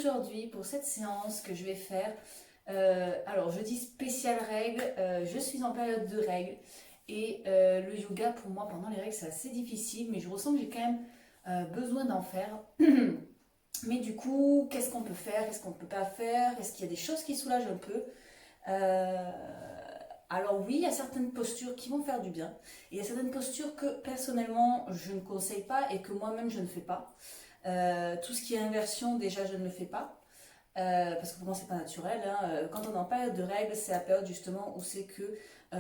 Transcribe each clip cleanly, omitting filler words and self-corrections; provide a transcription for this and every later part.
aujourd'hui, pour cette séance que je vais faire, alors je dis spéciale règle, je suis en période de règles et le yoga pour moi pendant les règles c'est assez difficile, mais je ressens que j'ai quand même besoin d'en faire. Mais du coup, qu'est-ce qu'on peut faire, qu'est-ce qu'on ne peut pas faire, est-ce qu'il y a des choses qui soulagent un peu? Euh, alors oui, il y a certaines postures qui vont faire du bien, et il y a certaines postures que personnellement je ne conseille pas et que moi-même je ne fais pas. Tout ce qui est inversion, déjà je ne le fais pas. Parce que pour moi c'est pas naturel, hein. Quand on est en période de règles, c'est la période justement où c'est que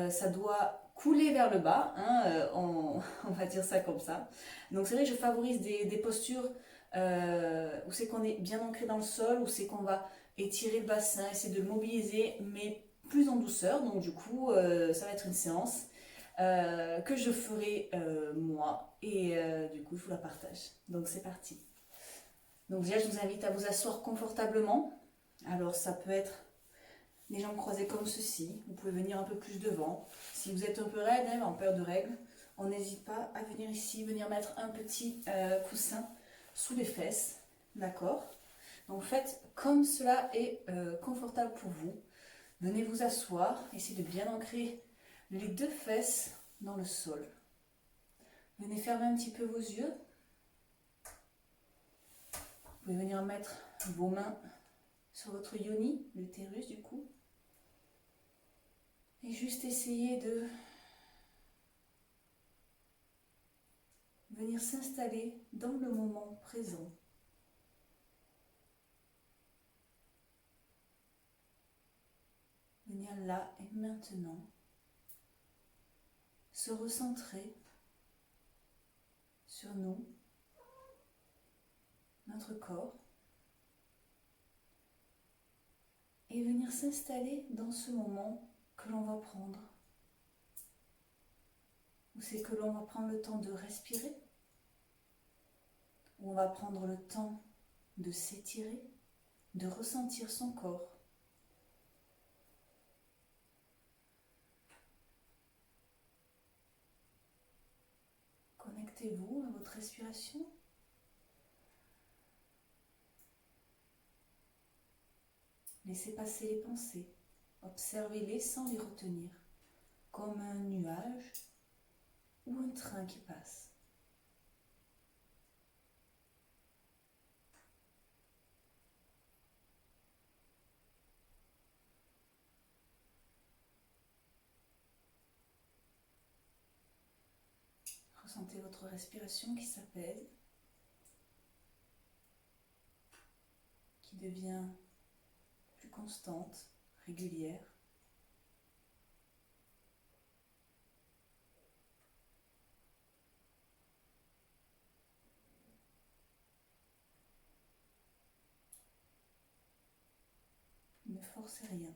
ça doit couler vers le bas, hein, on va dire ça comme ça. Donc c'est vrai que je favorise des postures où c'est qu'on est bien ancré dans le sol, où c'est qu'on va étirer le bassin, essayer de le mobiliser, mais plus en douceur. Donc du coup, ça va être une séance que je ferai moi, et du coup je vous la partage. Donc c'est parti. Donc déjà, je vous invite à vous asseoir confortablement. Alors ça peut être les jambes croisées comme ceci. Vous pouvez venir un peu plus devant. Si vous êtes un peu raide, hein, en période de règles, on n'hésite pas à venir ici, venir mettre un petit coussin sous les fesses. D'accord? Donc faites comme cela est confortable pour vous. Venez vous asseoir. Essayez de bien ancrer les deux fesses dans le sol. Venez fermer un petit peu vos yeux. Vous pouvez venir mettre vos mains sur votre yoni, l'utérus du coup. Et juste essayer de venir s'installer dans le moment présent. Venir là et maintenant. Se recentrer sur nous, notre corps. Et venir s'installer dans ce moment que l'on va prendre. Où c'est que l'on va prendre le temps de respirer. Où on va prendre le temps de s'étirer, de ressentir son corps. Connectez-vous à votre respiration. Laissez passer les pensées. Observez-les sans les retenir, comme un nuage ou un train qui passe. Ressentez votre respiration qui s'apaise, qui devient plus constante, régulière. Ne forcez rien.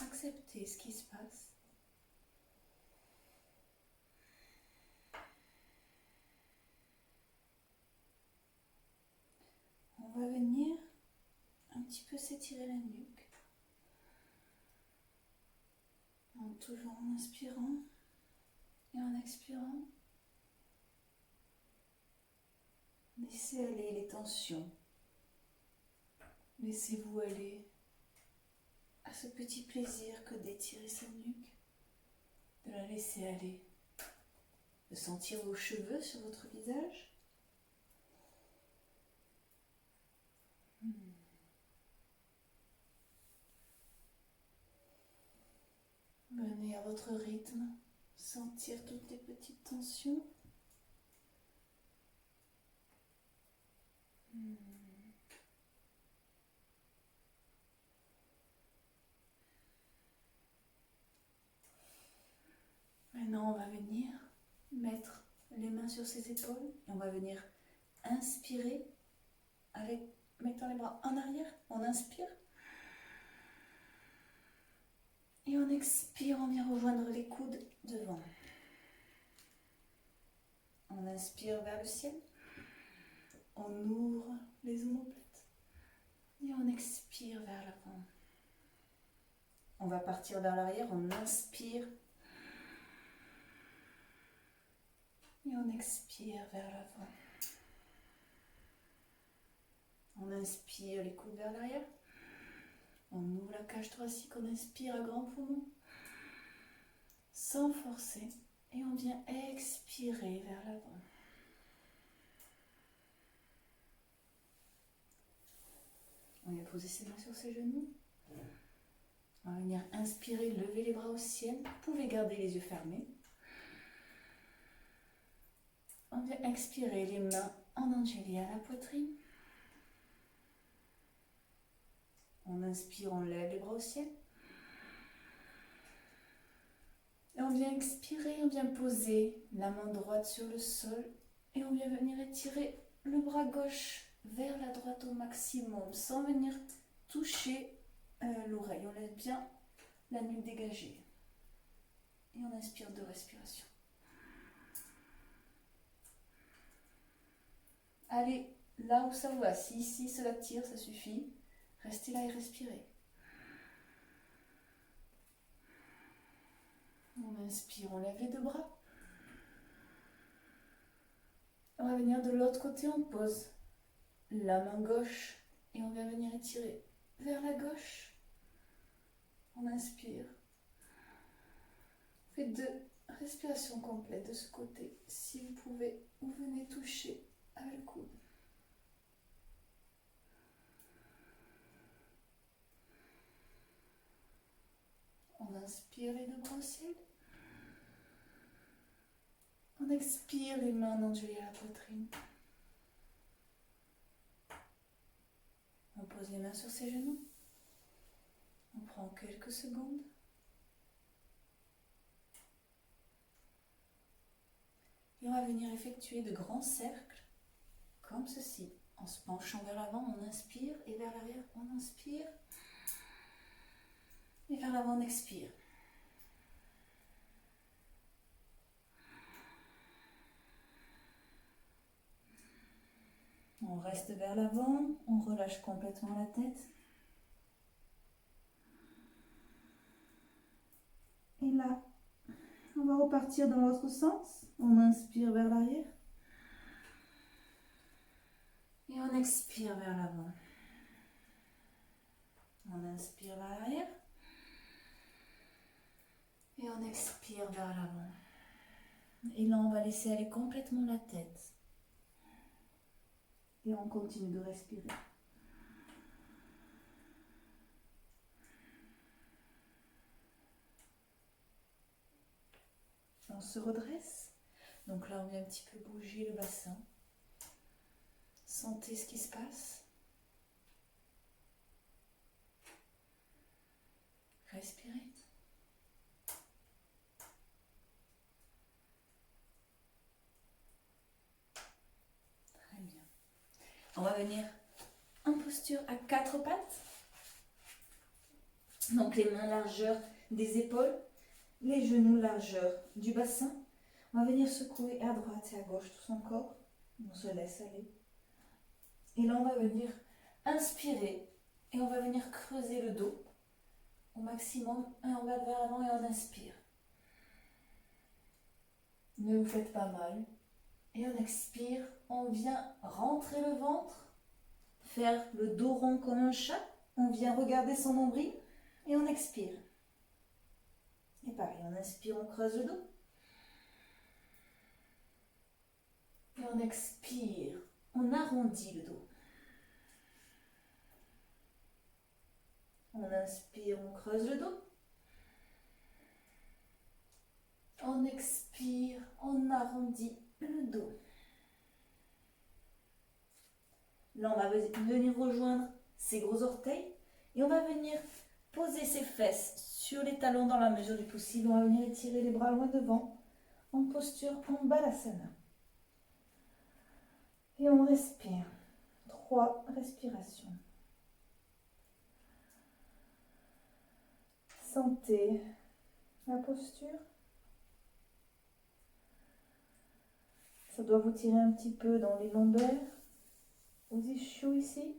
Acceptez ce qui se passe. On va venir un petit peu s'étirer la nuque. Toujours en inspirant et en expirant. Laissez aller les tensions. Laissez-vous aller à ce petit plaisir que d'étirer sa nuque, de la laisser aller, de sentir vos cheveux sur votre visage. Venez à votre rythme, sentir toutes les petites tensions. Maintenant, on va venir mettre les mains sur ses épaules et on va venir inspirer avec mettant les bras en arrière. On inspire. Et on expire, on vient rejoindre les coudes devant. On inspire vers le ciel. On ouvre les omoplates. Et on expire vers l'avant. On va partir vers l'arrière, on inspire. Et on expire vers l'avant. On inspire les coudes vers l'arrière. On ouvre la cage thoracique, on inspire à grands poumons. Sans forcer. Et on vient expirer vers l'avant. On vient poser ses mains sur ses genoux. On va venir inspirer, lever les bras au ciel. Vous pouvez garder les yeux fermés. On vient expirer les mains en angeli à la poitrine. On inspire, on lève les bras au ciel. Et on vient expirer, on vient poser la main droite sur le sol. Et on vient venir étirer le bras gauche vers la droite au maximum, sans venir toucher l'oreille. On laisse bien la nuque dégagée. Et on inspire 2 respirations. Allez là où ça vous va. Si ici cela tire, ça suffit. Restez là et respirez. On inspire, on lève les 2 bras. On va venir de l'autre côté, on pose la main gauche et on va venir étirer vers la gauche. On inspire. Faites 2 respirations complètes de ce côté. Si vous pouvez, vous venez toucher avec le coude. On inspire les 2 bras au ciel. On expire les mains en angeli à la poitrine. On pose les mains sur ses genoux. On prend quelques secondes. Et on va venir effectuer de grands cercles, comme ceci. En se penchant vers l'avant, on inspire, et vers l'arrière, on inspire. Et vers l'avant, on expire. On reste vers l'avant, on relâche complètement la tête. Et là, on va repartir dans l'autre sens. On inspire vers l'arrière. Et on expire vers l'avant. On inspire vers l'arrière. Et on expire vers l'avant. Et là, on va laisser aller complètement la tête. Et on continue de respirer. On se redresse. Donc là, on vient un petit peu bouger le bassin. Sentez ce qui se passe. Respirez. Très bien. On va venir en posture à 4 pattes. Donc les mains largeur des épaules, les genoux largeur du bassin. On va venir secouer à droite et à gauche tout son corps. On se laisse aller. Et là, on va venir inspirer et on va venir creuser le dos au maximum. Et on va vers l'avant et on inspire. Ne vous faites pas mal. Et on expire. On vient rentrer le ventre, faire le dos rond comme un chat. On vient regarder son nombril et on expire. Et pareil, on inspire, on creuse le dos. Et on expire, on arrondit le dos. On inspire, on creuse le dos. On expire, on arrondit le dos. Là, on va venir rejoindre ses gros orteils et on va venir poser ses fesses sur les talons dans la mesure du possible. On va venir étirer les bras loin devant en posture en balasana. Et on respire. 3 respirations. Sentez la posture. Ça doit vous tirer un petit peu dans les lombaires, aux ischios ici,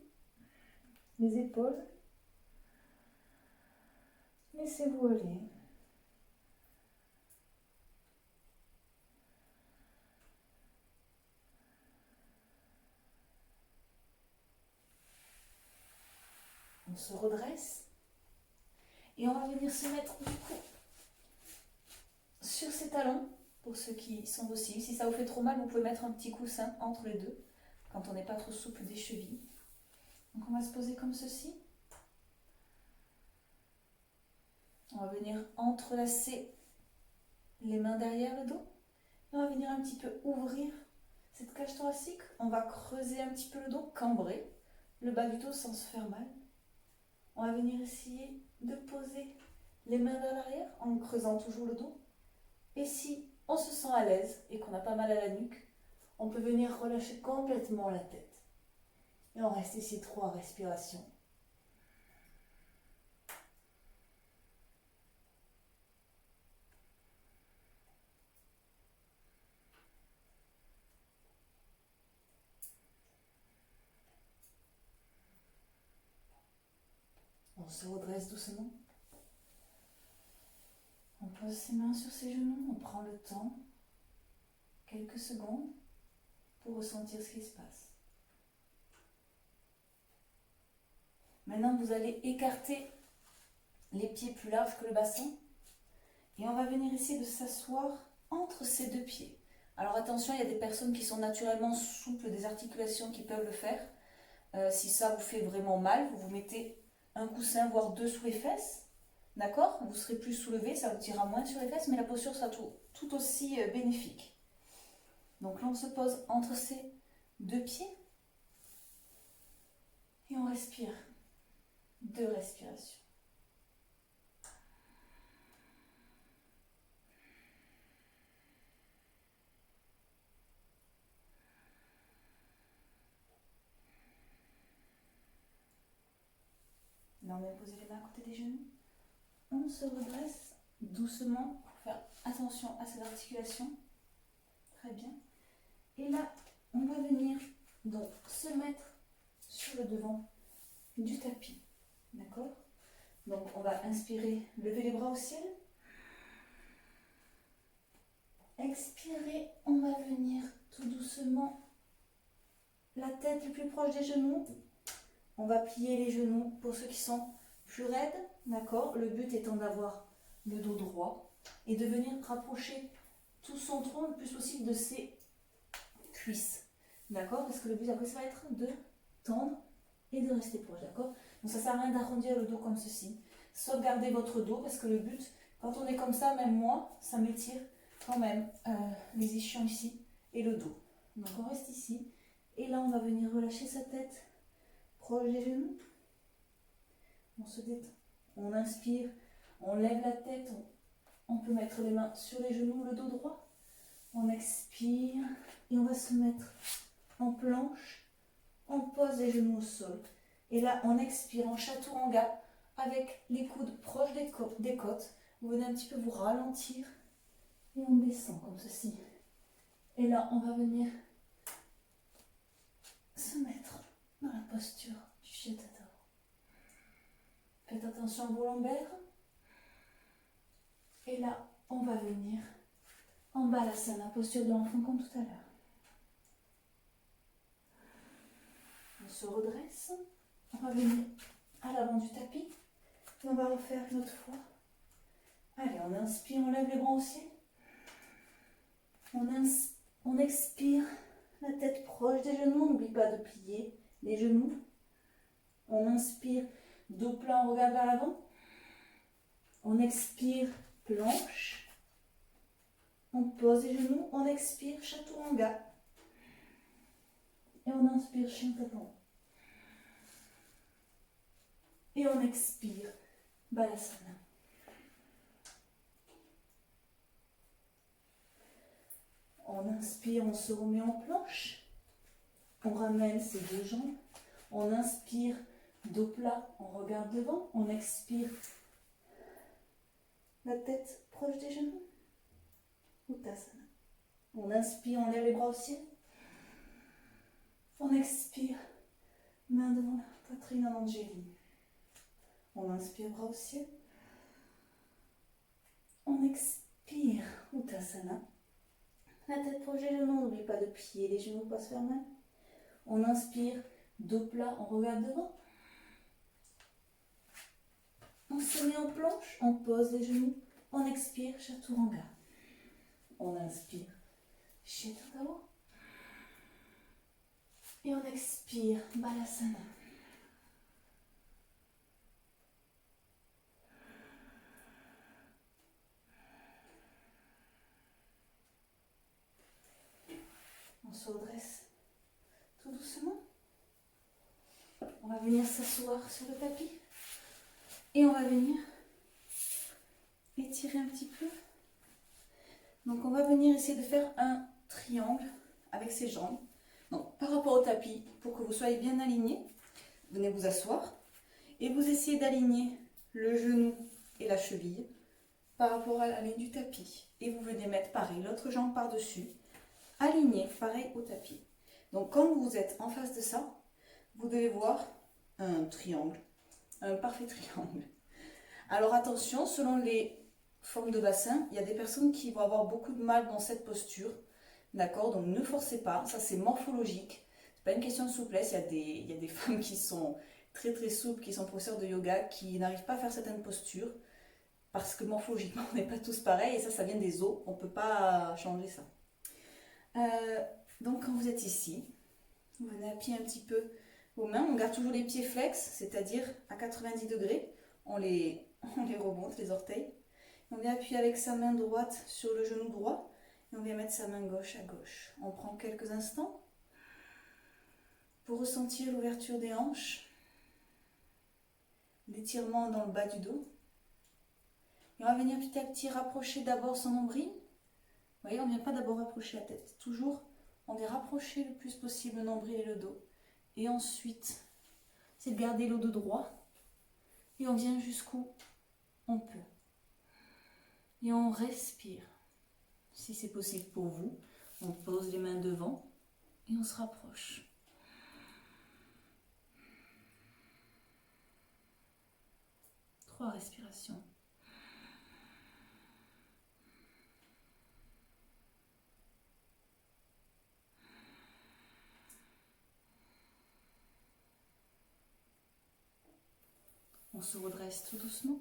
les épaules. Laissez-vous aller. On se redresse. Et on va venir se mettre du coup sur ses talons, pour ceux qui sont possibles. Si ça vous fait trop mal, vous pouvez mettre un petit coussin entre les deux, quand on n'est pas trop souple des chevilles. Donc on va se poser comme ceci. On va venir entrelacer les mains derrière le dos. Et on va venir un petit peu ouvrir cette cage thoracique. On va creuser un petit peu le dos, cambrer le bas du dos sans se faire mal. On va venir essayer de poser les mains vers l'arrière en creusant toujours le dos. Et si on se sent à l'aise et qu'on n'a pas mal à la nuque, on peut venir relâcher complètement la tête. Et on reste ici 3 respirations. On se redresse doucement. On pose ses mains sur ses genoux, on prend le temps, quelques secondes, pour ressentir ce qui se passe. Maintenant, vous allez écarter les pieds plus larges que le bassin et on va venir essayer de s'asseoir entre ces 2 pieds. Alors attention, il y a des personnes qui sont naturellement souples des articulations qui peuvent le faire. Si ça vous fait vraiment mal, vous vous mettez un coussin, voire 2 sous les fesses. D'accord? Vous serez plus soulevé, ça vous tirera moins sur les fesses, mais la posture sera tout aussi bénéfique. Donc là, on se pose entre ces 2 pieds et on respire. 2 respirations. Là, on vient poser les mains à côté des genoux. On se redresse doucement pour faire attention à ces articulations. Très bien. Et là, on va venir donc se mettre sur le devant du tapis. D'accord? Donc, on va inspirer, lever les bras au ciel. Expirer, on va venir tout doucement la tête le plus proche des genoux. On va plier les genoux pour ceux qui sont plus raides, d'accord? Le but étant d'avoir le dos droit et de venir rapprocher tout son tronc le plus possible de ses cuisses, d'accord? Parce que le but après ça va être de tendre et de rester proche, d'accord? Donc ça sert à rien d'arrondir le dos comme ceci. Sauvegardez votre dos parce que le but, quand on est comme ça, même moi, ça m'étire quand même les ischions ici et le dos. Donc on reste ici et là on va venir relâcher sa tête proche des genoux. On se détend. On inspire, on lève la tête, on peut mettre les mains sur les genoux, le dos droit. On expire et on va se mettre en planche. On pose les genoux au sol. Et là, on expire en chaturanga avec les coudes proches des côtes. Vous venez un petit peu vous ralentir et on descend comme ceci. Et là, on va venir se mettre dans la posture du Shetadao. Faites attention à vos lombaires. Et là, on va venir en balasana, posture de l'enfant comme tout à l'heure. On se redresse. On va venir à l'avant du tapis. Et on va refaire une autre fois. Allez, on inspire, on lève les bras au ciel. On expire, la tête proche des genoux. N'oublie pas de plier les genoux. On inspire, dos plein, on regarde vers l'avant. On expire, planche. On pose les genoux, on expire, chaturanga. Et on inspire, chien tapant. Et on expire, balasana. On inspire, on se remet en planche. On ramène ses 2 jambes. On inspire, dos plat, on regarde devant. On expire, la tête proche des genoux. Uttasana. On inspire, on lève les bras au ciel. On expire, main devant la poitrine en angéline. On inspire, bras au ciel. On expire, Uttasana. La tête proche des genoux, n'oublie pas de plier les genoux, pas se faire mal. On inspire, dos plat, on regarde devant. On se met en planche, on pose les genoux, on expire, chaturanga. On inspire, Shetangava. Et on expire, Balasana. On se redresse tout doucement. On va venir s'asseoir sur le tapis. Et on va venir étirer un petit peu. Donc on va venir essayer de faire un triangle avec ses jambes. Donc par rapport au tapis, pour que vous soyez bien alignés, venez vous asseoir. Et vous essayez d'aligner le genou et la cheville par rapport à la ligne du tapis. Et vous venez mettre pareil, l'autre jambe par-dessus. Aligné, pareil au tapis. Donc quand vous êtes en face de ça, vous devez voir un triangle, un parfait triangle. Alors attention, selon les formes de bassin, il y a des personnes qui vont avoir beaucoup de mal dans cette posture. D'accord? Donc ne forcez pas, ça c'est morphologique. C'est pas une question de souplesse, il y a des femmes qui sont très très souples, qui sont professeurs de yoga, qui n'arrivent pas à faire certaines postures. Parce que morphologiquement, on n'est pas tous pareils et ça vient des os, on ne peut pas changer ça. Donc quand vous êtes ici, vous venez appuyer un petit peu vos mains, on garde toujours les pieds flex, c'est-à-dire à 90 degrés, on les remonte, les orteils. On vient appuyer avec sa main droite sur le genou droit et on vient mettre sa main gauche à gauche. On prend quelques instants pour ressentir l'ouverture des hanches, l'étirement dans le bas du dos. Et on va venir petit à petit rapprocher d'abord son nombril. Vous voyez, on ne vient pas d'abord rapprocher la tête. Toujours, on vient rapprocher le plus possible le nombril et le dos. Et ensuite, c'est de garder le dos droit. Et on vient jusqu'où on peut. Et on respire. Si c'est possible pour vous, on pose les mains devant et on se rapproche. Trois respirations. On se redresse tout doucement.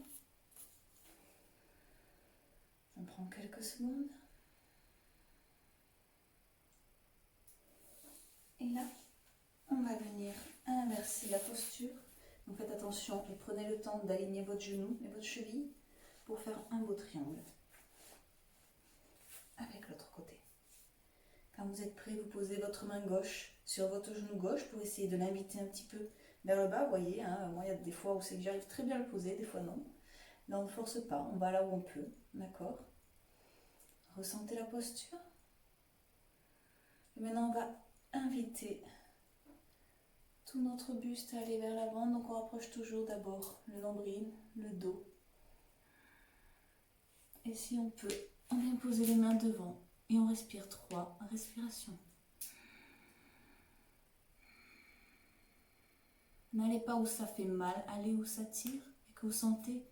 On prend quelques secondes. Et là, on va venir inverser la posture. Donc faites attention et prenez le temps d'aligner votre genou et votre cheville pour faire un beau triangle. Avec l'autre côté. Quand vous êtes prêt, vous posez votre main gauche sur votre genou gauche pour essayer de l'inviter un petit peu vers le bas. Vous voyez, hein, moi il y a des fois où c'est que j'arrive très bien à le poser, des fois non. Là on ne force pas, on va là où on peut, d'accord? Ressentez la posture. Et maintenant on va inviter tout notre buste à aller vers l'avant. Donc on rapproche toujours d'abord le nombril, le dos. Et si on peut, on vient poser les mains devant et on respire 3 respirations. N'allez pas où ça fait mal, allez où ça tire et que vous sentez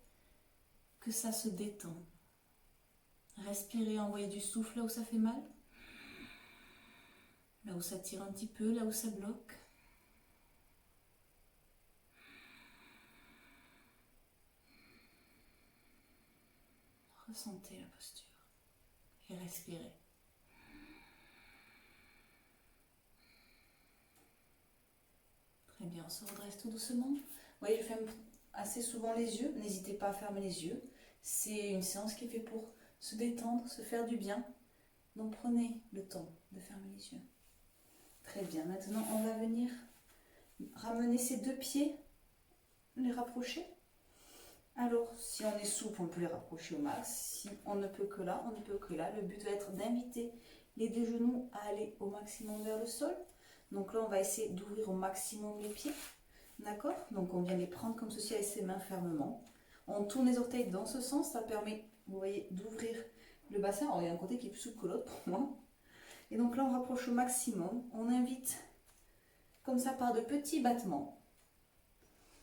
que ça se détend. Respirez, envoyez du souffle là où ça fait mal, là où ça tire un petit peu, là où ça bloque. Ressentez la posture et respirez. Très bien, on se redresse tout doucement. Vous voyez, je ferme assez souvent les yeux. N'hésitez pas à fermer les yeux. C'est une séance qui est faite pour se détendre, se faire du bien. Donc prenez le temps de fermer les yeux. Très bien, maintenant on va venir ramener ces deux pieds, les rapprocher. Alors, si on est souple, on peut les rapprocher au max. Si on ne peut que là, on ne peut que là. Le but va être d'inviter les deux genoux à aller au maximum vers le sol. Donc là, on va essayer d'ouvrir au maximum les pieds. D'accord? Donc on vient les prendre comme ceci avec ses mains fermement. On tourne les orteils dans ce sens. Ça permet, vous voyez, d'ouvrir le bassin. Alors il y a un côté qui est plus souple que l'autre pour moi. Et donc là, on rapproche au maximum. On invite comme ça par de petits battements.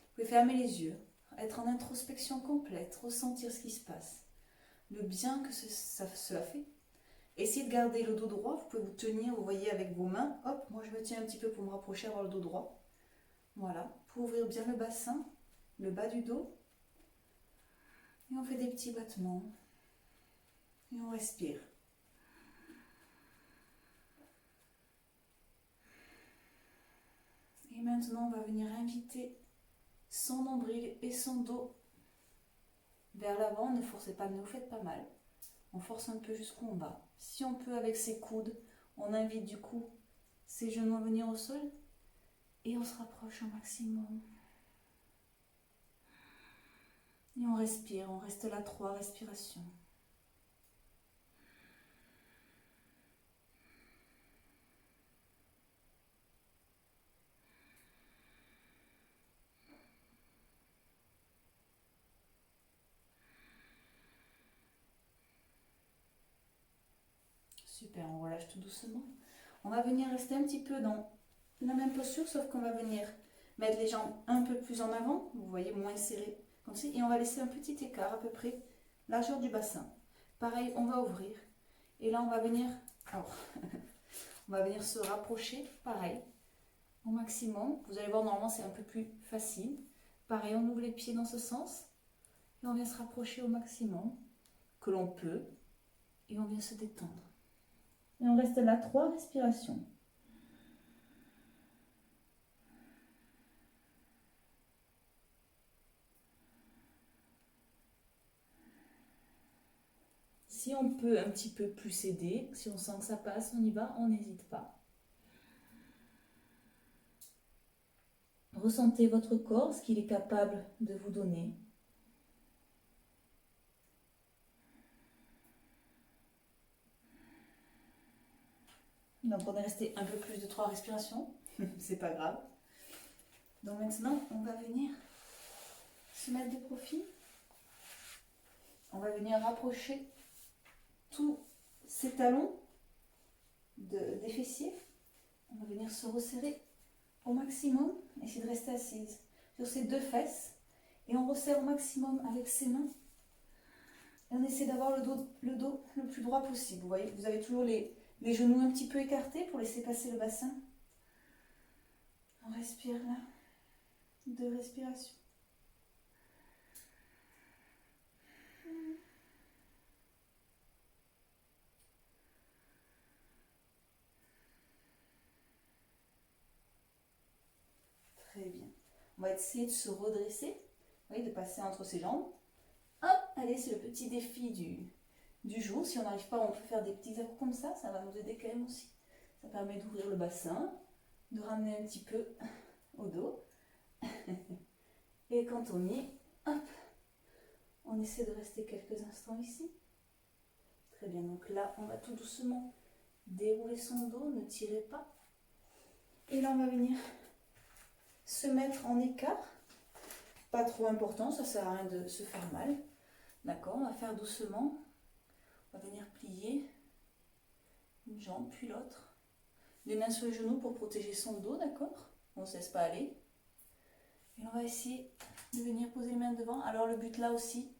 Vous pouvez fermer les yeux, être en introspection complète, ressentir ce qui se passe, le bien que cela fait. Essayez de garder le dos droit, vous pouvez vous tenir, vous voyez, avec vos mains. Hop, moi je me tiens un petit peu pour me rapprocher, avoir le dos droit. Voilà, pour ouvrir bien le bassin, le bas du dos. Et on fait des petits battements. Et on respire. Et maintenant, on va venir inviter son nombril et son dos vers l'avant. Ne forcez pas, ne vous faites pas mal. On force un peu jusqu'en bas. Si on peut avec ses coudes, on invite du coup ses genoux à venir au sol. Et on se rapproche au maximum. Et on respire, on reste là 3 respirations. Super, on relâche tout doucement. On va venir rester un petit peu dans la même posture, sauf qu'on va venir mettre les jambes un peu plus en avant, vous voyez, moins serrées, comme ça, et on va laisser un petit écart à peu près, largeur du bassin. Pareil, on va ouvrir, et là on va venir, alors, on va venir se rapprocher, pareil, au maximum. Vous allez voir, normalement c'est un peu plus facile. Pareil, on ouvre les pieds dans ce sens, et on vient se rapprocher au maximum, que l'on peut, et on vient se détendre. Et on reste là 3 respirations. Si on peut un petit peu plus aider, si on sent que ça passe, on y va, on n'hésite pas. Ressentez votre corps, ce qu'il est capable de vous donner. Donc on est resté un peu plus de 3 respirations, c'est pas grave. Donc maintenant, on va venir se mettre de profil. On va venir rapprocher tous ces talons des fessiers. On va venir se resserrer au maximum. Essayer de rester assise sur ces 2 fesses. Et on resserre au maximum avec ses mains. Et on essaie d'avoir le dos le plus droit possible. Vous voyez, vous avez toujours les genoux un petit peu écartés pour laisser passer le bassin. On respire là. 2 respirations. Très bien. On va essayer de se redresser. Vous voyez, de passer entre ses jambes. Hop, allez, c'est le petit défi du jour. Si on n'arrive pas, on peut faire des petits accros comme ça. Ça va nous aider quand même aussi. Ça permet d'ouvrir le bassin, de ramener un petit peu au dos. Et quand on y est, hop, on essaie de rester quelques instants ici. Très bien, donc là, on va tout doucement dérouler son dos, ne tirez pas. Et là, on va venir se mettre en écart. Pas trop important, ça sert à rien de se faire mal. D'accord, on va faire doucement. On va venir plier une jambe puis l'autre. Les mains sur les genoux pour protéger son dos, d'accord? On ne se laisse pas aller. Et on va essayer de venir poser les mains devant. Alors le but là aussi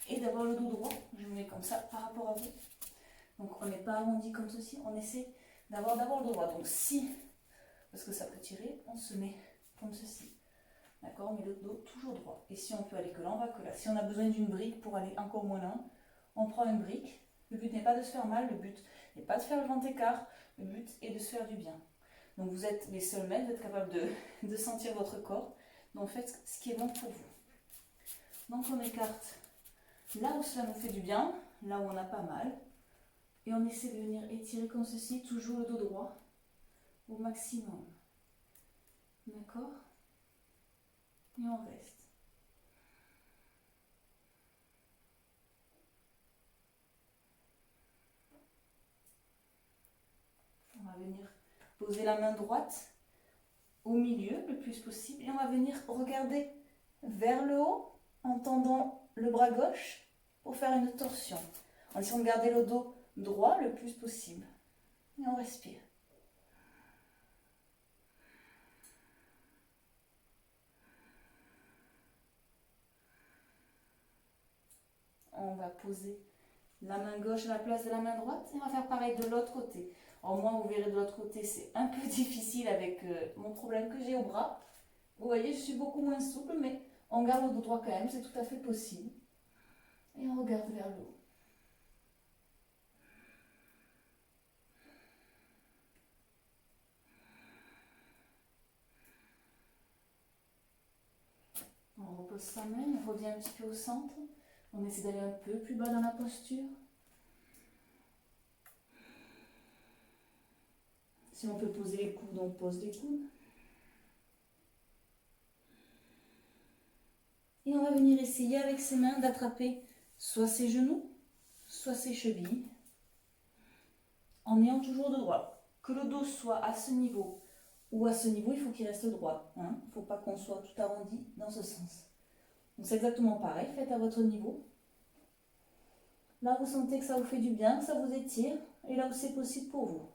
est d'avoir le dos droit. Je me mets comme ça par rapport à vous. Donc on n'est pas arrondi comme ceci, on essaie d'avoir d'abord le dos droit. Donc si, parce que ça peut tirer, on se met comme ceci. D'accord, on met le dos toujours droit. Et si on peut aller que là, on va que là. Si on a besoin d'une brique pour aller encore moins loin, on prend une brique. Le but n'est pas de se faire mal, le but n'est pas de faire le grand écart, le but est de se faire du bien. Donc vous êtes les seuls maîtres, vous êtes capables de sentir votre corps. Donc faites ce qui est bon pour vous. Donc on écarte là où cela nous fait du bien, là où on a pas mal. Et on essaie de venir étirer comme ceci, toujours le dos droit, au maximum. D'accord? Et on reste. On va venir poser la main droite au milieu le plus possible et on va venir regarder vers le haut en tendant le bras gauche pour faire une torsion. En essayant de garder le dos droit le plus possible. Et on respire. On va poser la main gauche à la place de la main droite et on va faire pareil de l'autre côté. Alors moi, vous verrez de l'autre côté, c'est un peu difficile avec mon problème que j'ai au bras. Vous voyez, je suis beaucoup moins souple, mais on garde le dos droit quand même, c'est tout à fait possible. Et on regarde vers le haut. On repose sa main, on revient un petit peu au centre. On essaie d'aller un peu plus bas dans la posture. Si on peut poser les coudes, on pose les coudes. Et on va venir essayer avec ses mains d'attraper soit ses genoux, soit ses chevilles, en ayant toujours de droit. Que le dos soit à ce niveau ou à ce niveau, il faut qu'il reste droit. Il ne faut pas qu'on soit tout arrondi dans ce sens. Donc c'est exactement pareil, faites à votre niveau. Là, vous sentez que ça vous fait du bien, que ça vous étire, et là où c'est possible pour vous.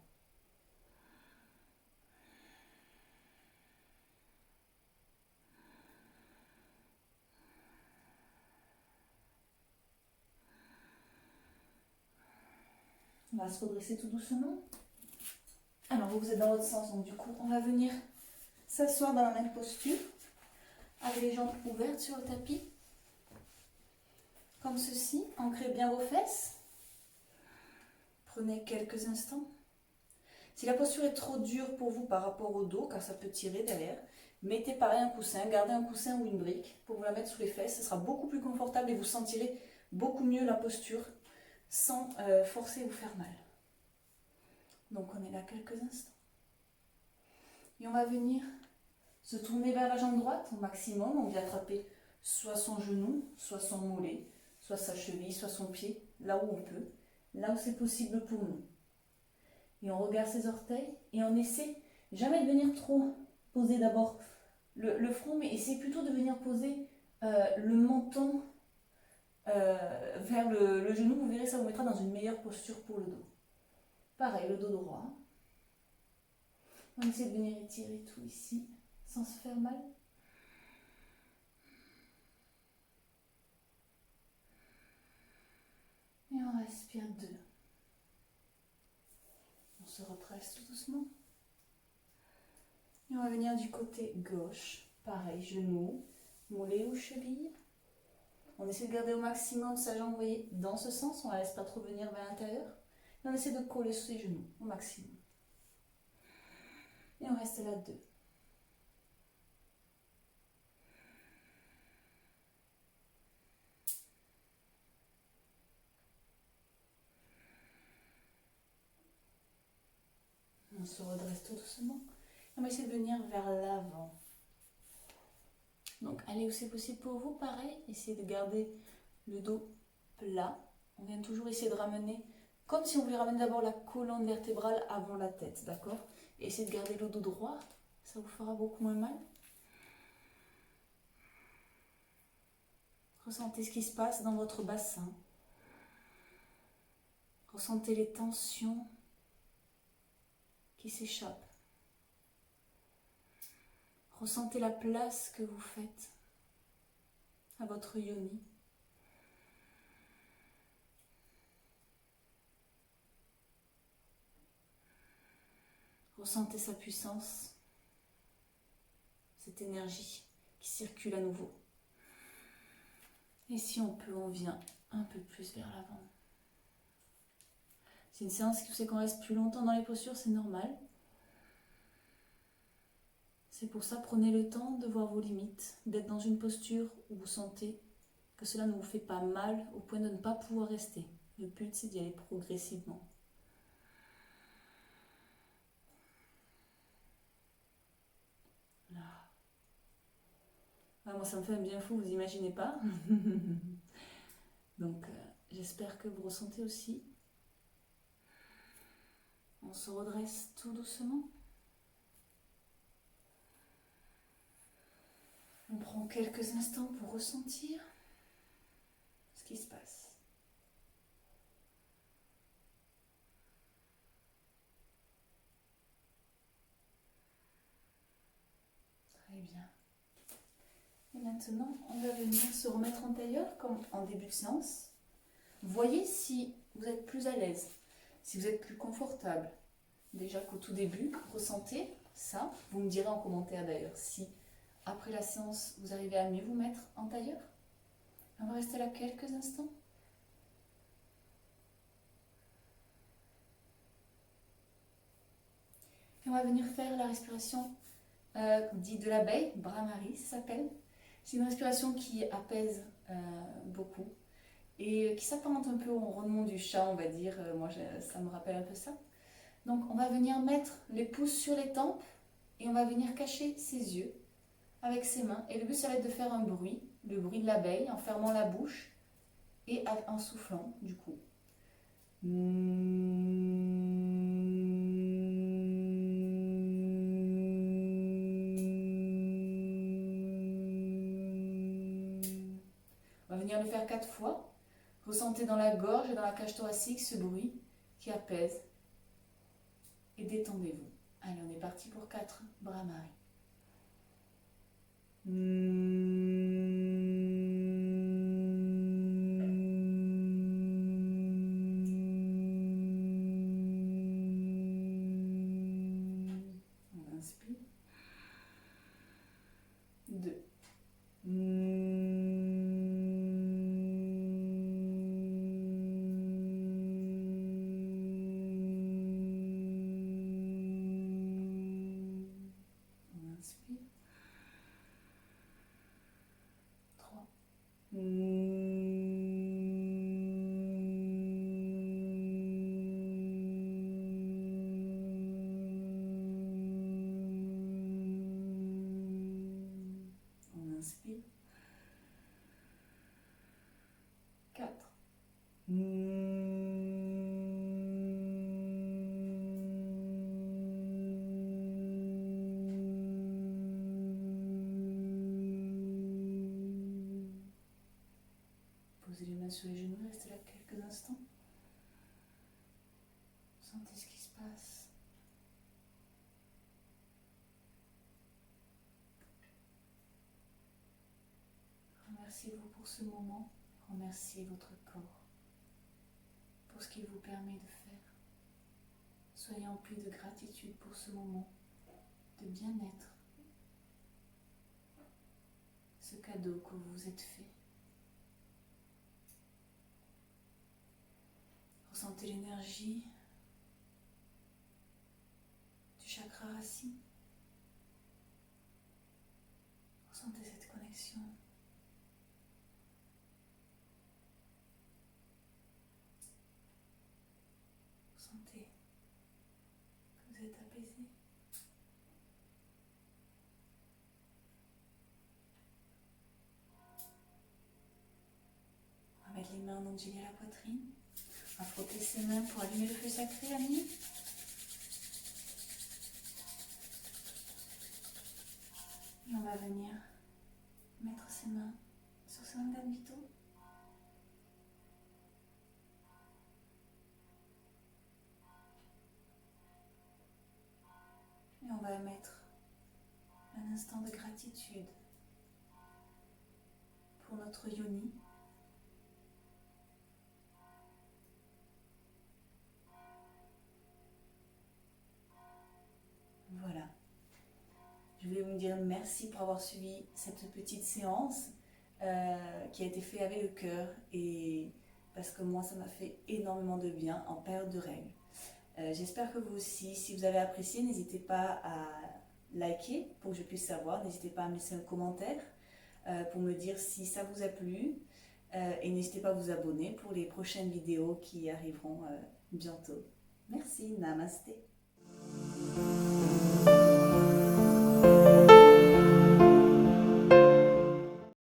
On va se redresser tout doucement. Alors, vous êtes dans l'autre sens, donc du coup, on va venir s'asseoir dans la même posture, avec les jambes ouvertes sur le tapis, comme ceci. Ancrez bien vos fesses. Prenez quelques instants. Si la posture est trop dure pour vous par rapport au dos, car ça peut tirer derrière, mettez pareil un coussin, gardez un coussin ou une brique pour vous la mettre sous les fesses. Ce sera beaucoup plus confortable et vous sentirez beaucoup mieux la posture sans forcer vous faire mal. Donc on est là quelques instants. Et on va venir se tourner vers la jambe droite au maximum. On vient attraper soit son genou, soit son mollet, soit sa cheville, soit son pied, là où on peut, là où c'est possible pour nous. Et on regarde ses orteils et on essaie jamais de venir trop poser d'abord le front, mais essayez plutôt de venir poser le menton vers le genou. Vous verrez, ça vous mettra dans une meilleure posture pour le dos. Pareil, le dos droit. On essaie de venir étirer tout ici sans se faire mal. Et on respire 2. On se redresse tout doucement. Et on va venir du côté gauche. Pareil, genou, mollet ou cheville. On essaie de garder au maximum sa jambe, vous voyez, dans ce sens. On ne la laisse pas trop venir vers l'intérieur. Et on essaie de coller sur ses genoux au maximum. Et on reste là 2. On se redresse tout doucement. On va essayer de venir vers l'avant. Donc allez où c'est possible pour vous, pareil. Essayez de garder le dos plat. On vient toujours essayer de ramener, comme si on voulait ramener d'abord la colonne vertébrale avant la tête, d'accord? Et essayez de garder le dos droit, ça vous fera beaucoup moins mal. Ressentez ce qui se passe dans votre bassin. Ressentez les tensions qui s'échappent. Ressentez la place que vous faites à votre yoni. Ressentez sa puissance, cette énergie qui circule à nouveau. Et si on peut, on vient un peu plus vers l'avant. C'est une séance qui fait qu'on reste plus longtemps dans les postures, c'est normal. C'est pour ça, prenez le temps de voir vos limites, d'être dans une posture où vous sentez que cela ne vous fait pas mal au point de ne pas pouvoir rester. Le but, c'est d'y aller progressivement. Là. Ah, moi, ça me fait un bien fou, vous imaginez pas. Donc, j'espère que vous ressentez aussi. On se redresse tout doucement. On prend quelques instants pour ressentir ce qui se passe. Très bien. Et maintenant, on va venir se remettre en tailleur comme en début de séance. Voyez si vous êtes plus à l'aise, si vous êtes plus confortable. Déjà qu'au tout début, ressentez ça. Vous me direz en commentaire d'ailleurs si après la séance, vous arrivez à mieux vous mettre en tailleur. On va rester là quelques instants. Et on va venir faire la respiration dite de l'abeille, Brahmari ça s'appelle. C'est une respiration qui apaise beaucoup et qui s'apparente un peu au ronronnement du chat, on va dire. Moi, ça me rappelle un peu ça. Donc, on va venir mettre les pouces sur les tempes et on va venir cacher ses yeux avec ses mains. Et le but, ça va être de faire un bruit, le bruit de l'abeille, en fermant la bouche et en soufflant, du coup. On va venir le faire 4 fois. Ressentez dans la gorge et dans la cage thoracique ce bruit qui apaise. Et détendez-vous. Allez, on est parti pour 4 Brahmari. On inspire. 2. On inspire. 3. On inspire. 4. Posez les mains sur les genoux, restez là quelques instants. Sentez ce qui se passe. Remerciez-vous pour ce moment. Remerciez votre corps pour ce qu'il vous permet de faire. Soyez emplis de gratitude pour ce moment, de bien-être, ce cadeau que vous vous êtes fait. Ressentez l'énergie du chakra racine. Ressentez cette connexion. Ressentez que vous êtes apaisé. On va mettre les mains en ondulé à la poitrine. On va frotter ses mains pour allumer le feu sacré à minuit. Et on va venir mettre ses mains sur ses Sangambito. Et on va mettre un instant de gratitude pour notre yoni. Voilà. Je voulais vous dire merci pour avoir suivi cette petite séance qui a été faite avec le cœur et parce que moi ça m'a fait énormément de bien en période de règles. J'espère que vous aussi, si vous avez apprécié, n'hésitez pas à liker pour que je puisse savoir, n'hésitez pas à me laisser un commentaire pour me dire si ça vous a plu et n'hésitez pas à vous abonner pour les prochaines vidéos qui arriveront bientôt. Merci, namasté.